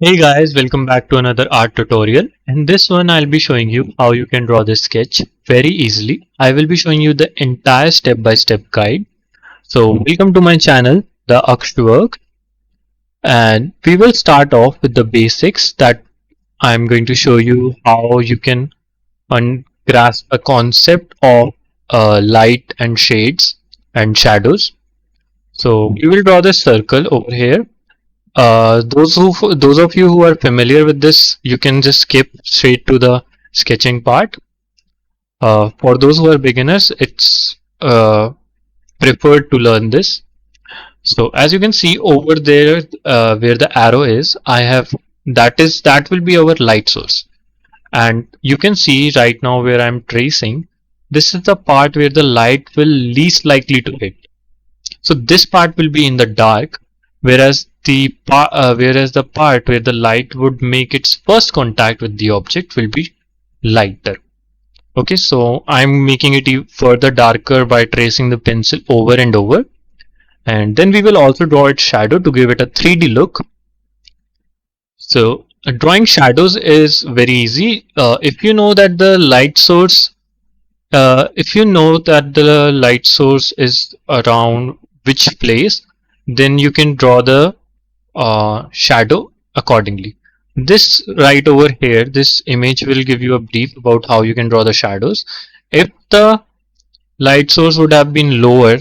Hey guys, welcome back to another art tutorial. In this one, I'll be showing you how you can draw this sketch very easily. I will be showing you the entire step-by-step guide. So welcome to my channel, the Akshwork, and we will start off with the basics that I'm going to show you how you can grasp a concept of light and shades and shadows. So we will draw this circle over here. Those of you who are familiar with this, you can just skip straight to the sketching part. For those who are beginners, it's preferred to learn this. So as you can see over there, where the arrow is, I have that will be our light source, and you can see right now where I'm tracing. This is the part where the light will least likely to hit. So this part will be in the dark, whereas the part where the light would make its first contact with the object will be lighter. Okay, so I'm making it further darker by tracing the pencil over and over, and then we will also draw its shadow to give it a 3D look. So drawing shadows is very easy. If you know that the light source is around which place, then you can draw the shadow accordingly. This right over here, this image will give you a brief about how you can draw the shadows. If the light source would have been lower,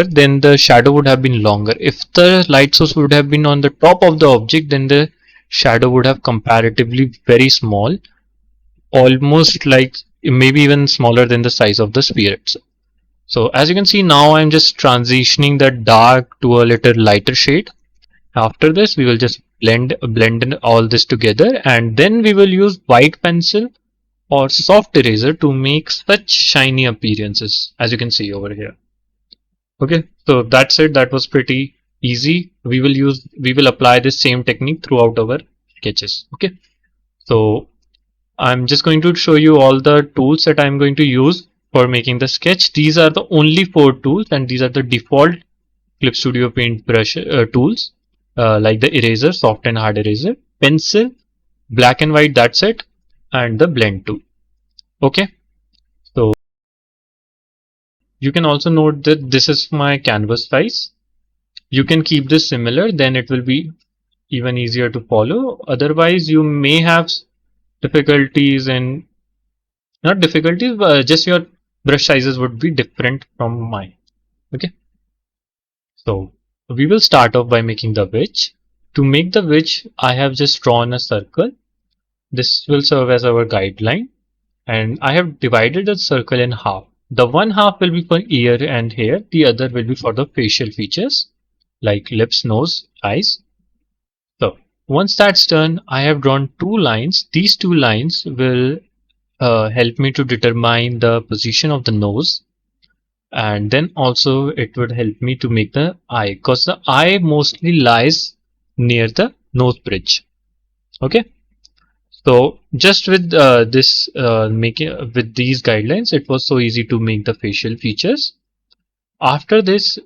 then the shadow would have been longer. If the light source would have been on the top of the object, then the shadow would have comparatively very small, almost like maybe even smaller than the size of the sphere itself. So as you can see now, I'm just transitioning the dark to a little lighter shade. After this, we will just blend in all this together, and then we will use white pencil or soft eraser to make such shiny appearances as you can see over here. Okay, so that's it. That was pretty easy. We will apply this same technique throughout our sketches. Okay, so I'm just going to show you all the tools that I'm going to use for making the sketch. These are the only 4 tools, and these are the default Clip Studio Paint brush tools, like the eraser, soft and hard eraser, pencil, black and white, that's it, and the blend tool. Okay, so you can also note that this is my canvas size. You can keep this similar, then it will be even easier to follow. Otherwise, you may have difficulties in, not difficulties, but just your brush sizes would be different from mine. Okay, so we will start off by making the wedge. To make the wedge, I have just drawn a circle. This will serve as our guideline, and I have divided the circle in half. The one half will be for ear and hair, the other will be for the facial features like lips, nose, eyes. So once that's done, I have drawn 2 lines. These 2 lines will help me to determine the position of the nose, and then also it would help me to make the eye, because the eye mostly lies near the nose bridge. Okay, so just with making with these guidelines, it was so easy to make the facial features. After this,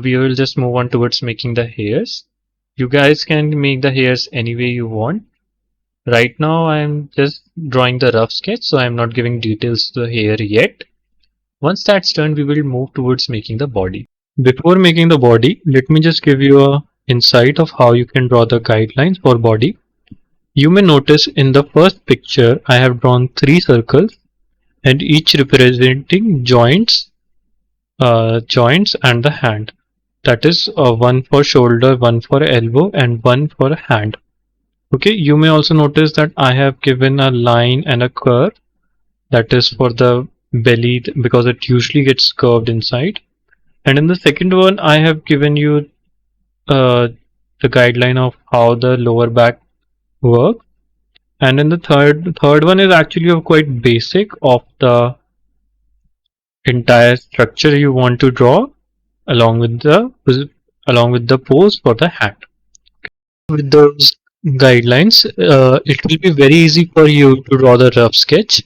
we will just move on towards making the hairs. You guys can make the hairs any way you want. Right now I'm just drawing the rough sketch, so I'm not giving details to the hair yet. Once that's done, we will move towards making the body. Before making the body, let me just give you a insight of how you can draw the guidelines for body. You may notice in the first picture I have drawn 3 circles, and each representing joints and the hand. That is one for shoulder, one for elbow, and one for hand. Okay, you may also notice that I have given a line and a curve, that is for the belly, because it usually gets curved inside. And in the second one, I have given you the guideline of how the lower back works. And in the third one is actually a quite basic of the entire structure you want to draw, along with the pose for the hand. With those guidelines, it will be very easy for you to draw the rough sketch.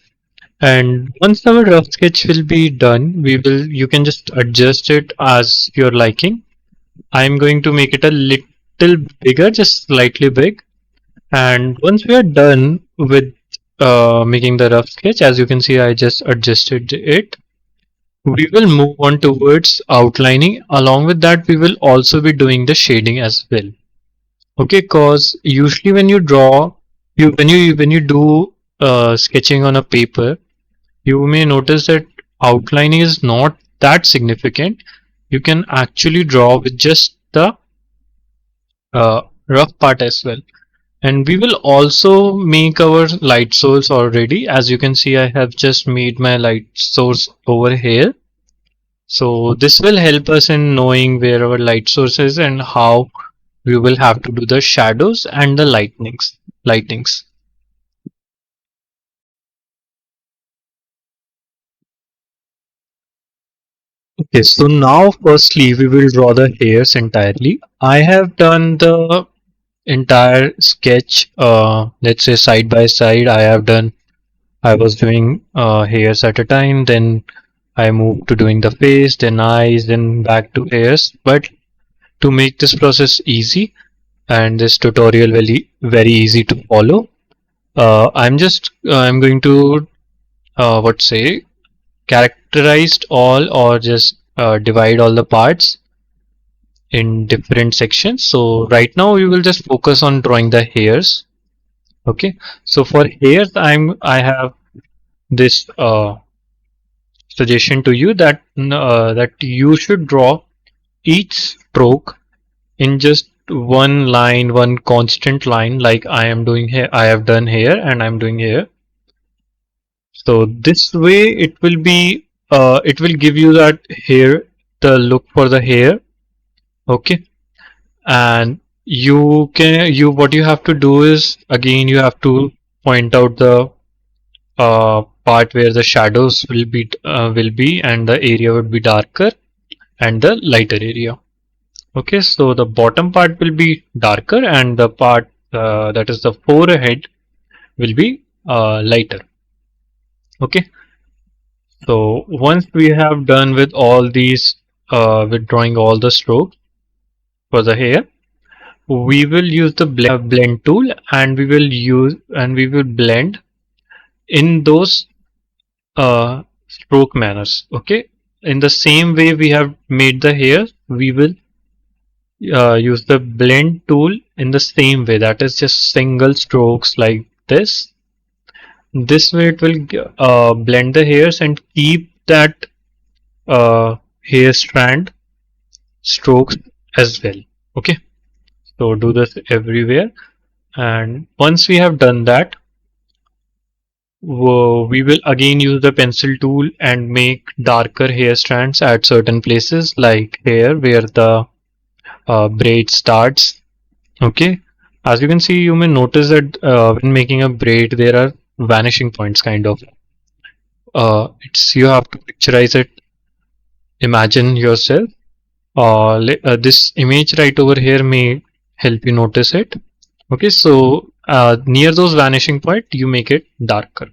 And once our rough sketch will be done, you can just adjust it as your liking. I'm going to make it a little bigger, just slightly big. And once we are done with making the rough sketch, as you can see, I just adjusted it. We will move on towards outlining. Along with that, we will also be doing the shading as well. Okay, cause usually when you draw, when you do sketching on a paper, you may notice that outlining is not that significant. You can actually draw with just the rough part as well. And we will also make our light source already. As you can see, I have just made my light source over here. So this will help us in knowing where our light source is and how we will have to do the shadows and the lightnings. Okay, so now firstly we will draw the hairs entirely. I have done the entire sketch, let's say side by side. I was doing hairs at a time, then I moved to doing the face, then eyes, then back to hairs. But to make this process easy and this tutorial very easy to follow, I'm going to what say characterized all, or just divide all the parts in different sections. So right now we will just focus on drawing the hairs. Okay, so for hairs, I have this suggestion to you that that you should draw each stroke in just one line, one constant line, like I am doing here. I have done here, and I'm doing here. So this way, it will give you that hair, the look for the hair. Okay, and what you have to do is, again, you have to point out the part where the shadows will be, and the area would be darker and the lighter area. Okay, so the bottom part will be darker, and the part that is the forehead will be lighter. Okay, so once we have done with all these, with drawing all the strokes for the hair, we will use the blend tool, and we will blend in those stroke manners. Okay, in the same way we have made the hair, we will use the blend tool in the same way, that is just single strokes like this way it will blend the hairs and keep that hair strand strokes as well. Okay, so do this everywhere, and once we have done that, we will again use the pencil tool and make darker hair strands at certain places, like here where the braid starts. Okay, as you can see, you may notice that when making a braid, there are vanishing points, kind of. It's You have to picturize it. Imagine yourself. This image right over here may help you notice it. Okay, so near those vanishing point, you make it darker,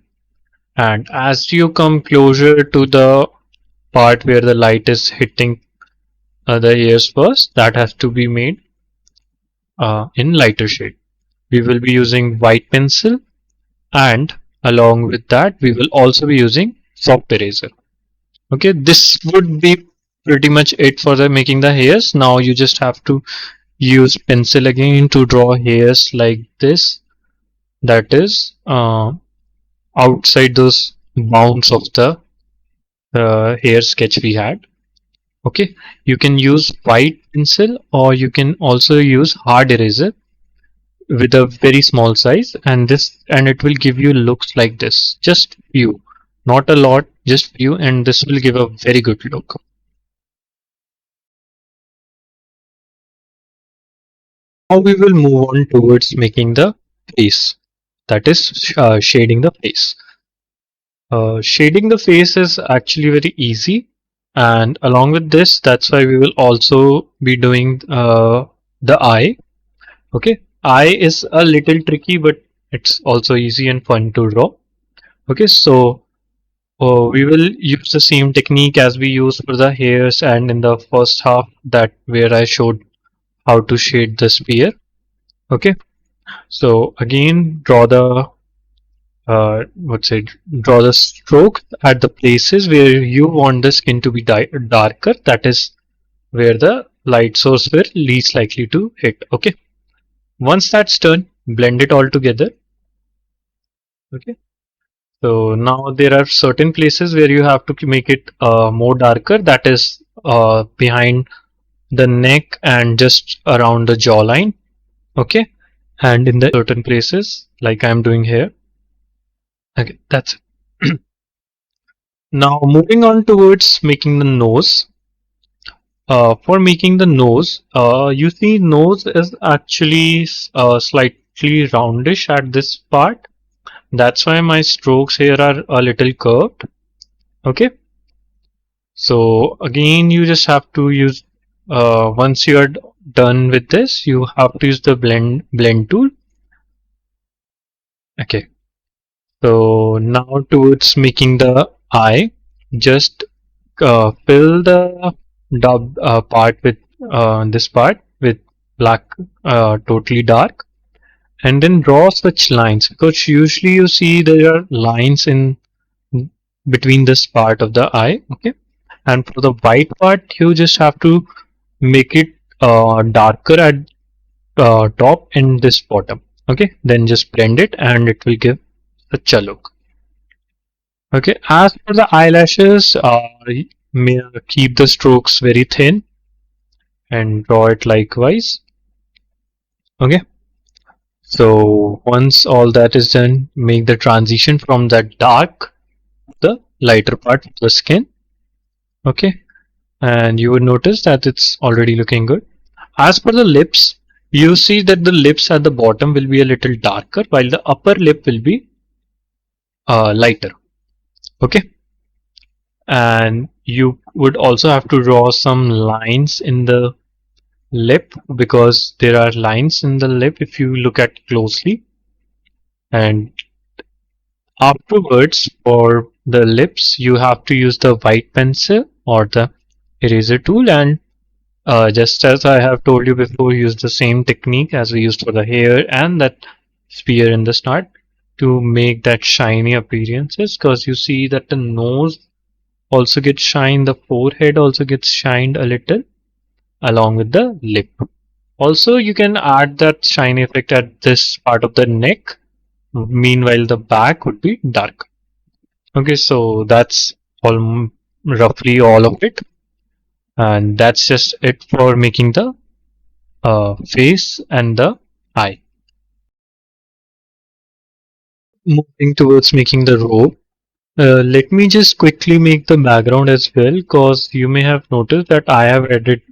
and as you come closer to the part where the light is hitting the ears first, that has to be made in lighter shade. We will be using white pencil, and along with that we will also be using soft eraser. Okay, this would be pretty much it for the making the hairs. Now you just have to use pencil again to draw hairs like this, that is outside those bounds of the hair sketch we had. Okay, you can use white pencil, or you can also use hard eraser with a very small size, and it will give you looks like this, just few, not a lot, just few, and this will give a very good look. Now we will move on towards making the face, that is shading the face. Shading the face is actually very easy, and along with this, that's why we will also be doing the eye. Okay, eye is a little tricky, but it's also easy and fun to draw. Okay, so we will use the same technique as we used for the hairs and in the first half, that where I showed how to shade the sphere. Okay, so again what's it draw the stroke at the places where you want the skin to be darker, that is where the light source were least likely to hit. Okay, once that's done, blend it all together. Okay, so now there are certain places where you have to make it more darker, that is behind the neck and just around the jawline. Okay, and in the certain places like I'm doing here. Okay, that's it. Now moving on towards making the nose. For making the nose, you see nose is actually slightly roundish at this part. That's why my strokes here are a little curved. Okay. So again, you just have to use, once you are done with this, you have to use the blend tool. Okay. So now towards making the eye, just fill the part with this part with black, totally dark, and then draw such lines, because usually you see there are lines in between this part of the eye. Okay, and for the white part you just have to make it darker at top and this bottom. Okay, then just blend it and it will give such a look. Okay, as for the eyelashes, keep the strokes very thin and draw it likewise. Okay, so once all that is done, make the transition from that dark to the lighter part of the skin. Okay, and you would notice that it's already looking good. As for the lips, you see that the lips at the bottom will be a little darker while the upper lip will be lighter. Okay, and you would also have to draw some lines in the lip, because there are lines in the lip if you look at closely. And afterwards, for the lips, you have to use the white pencil or the eraser tool, and just as I have told you before, use the same technique as we used for the hair and that sphere in the start to make that shiny appearances, because you see that the nose also gets shine, the forehead also gets shined a little along with the lip. Also, you can add that shine effect at this part of the neck. Meanwhile, the back would be dark. Okay, so that's roughly all of it. And that's just it for making the face and the eye. Moving towards making the robe. Let me just quickly make the background as well, because you may have noticed that I have added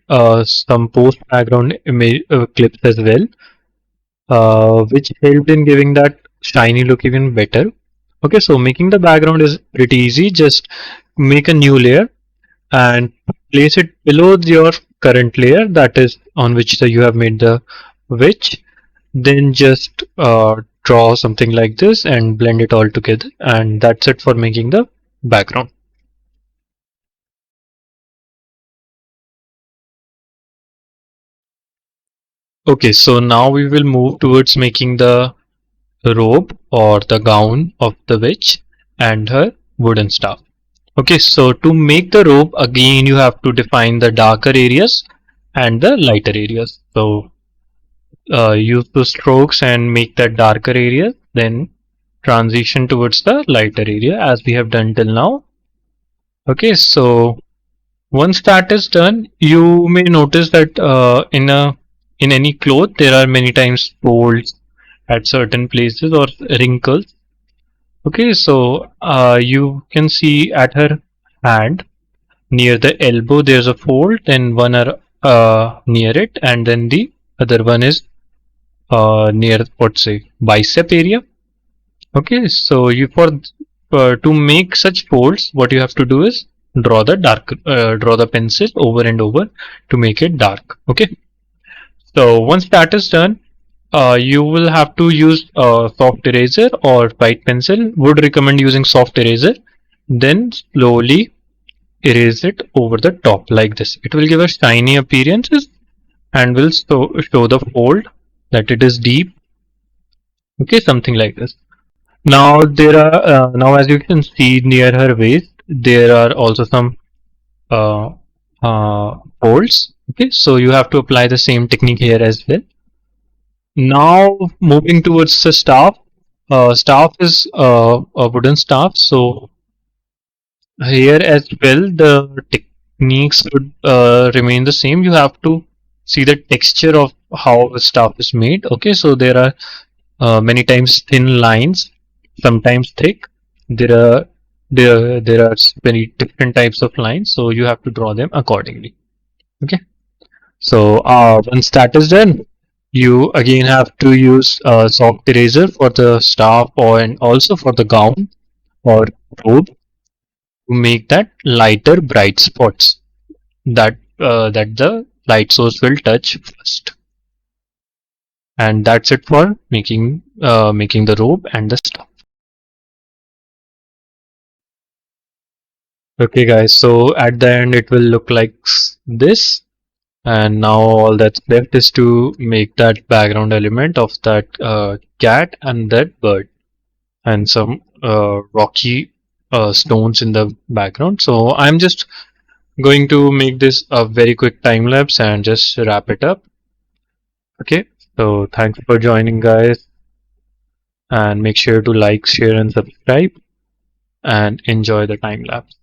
some post background image clips as well, which helped in giving that shiny look even better. Okay, so making the background is pretty easy. Just make a new layer and place it below your current layer, that is on which you have made the witch. Then just draw something like this and blend it all together, and that's it for making the background. Okay, so now we will move towards making the robe or the gown of the witch and her wooden staff. Okay, so to make the robe, again you have to define the darker areas and the lighter areas. So use the strokes and make that darker area, then transition towards the lighter area as we have done till now. Okay, so once that is done, you may notice that in any cloth there are many times folds at certain places or wrinkles. Okay, so you can see at her hand near the elbow there's a fold, then one are near it, and then the other one is near, what's say, bicep area. Okay, so you for to make such folds, what you have to do is draw the pencil over and over to make it dark. Okay, so once that is done, you will have to use soft eraser or white pencil. Would recommend using soft eraser. Then slowly erase it over the top like this. It will give a shiny appearance and will show the fold that it is deep. Okay, something like this. Now there are now as you can see near her waist, there are also some uh, folds. Okay, so you have to apply the same technique here as well. Now moving towards the staff. Staff is a wooden staff, so here as well the techniques would remain the same. You have to see the texture of how the staff is made. Okay, so there are many times thin lines, sometimes thick. There are very different types of lines, so you have to draw them accordingly. Okay, so once that is done, you again have to use a soft eraser for the staff or and also for the gown or robe to make that lighter bright spots that the light source will touch first. And that's it for making the robe and the staff. Okay guys, so at the end it will look like this, and now all that's left is to make that background element of that cat and that bird and some rocky stones in the background. So I'm just going to make this a very quick time lapse and just wrap it up. Okay, so thanks for joining guys, and make sure to like, share and subscribe and enjoy the time lapse.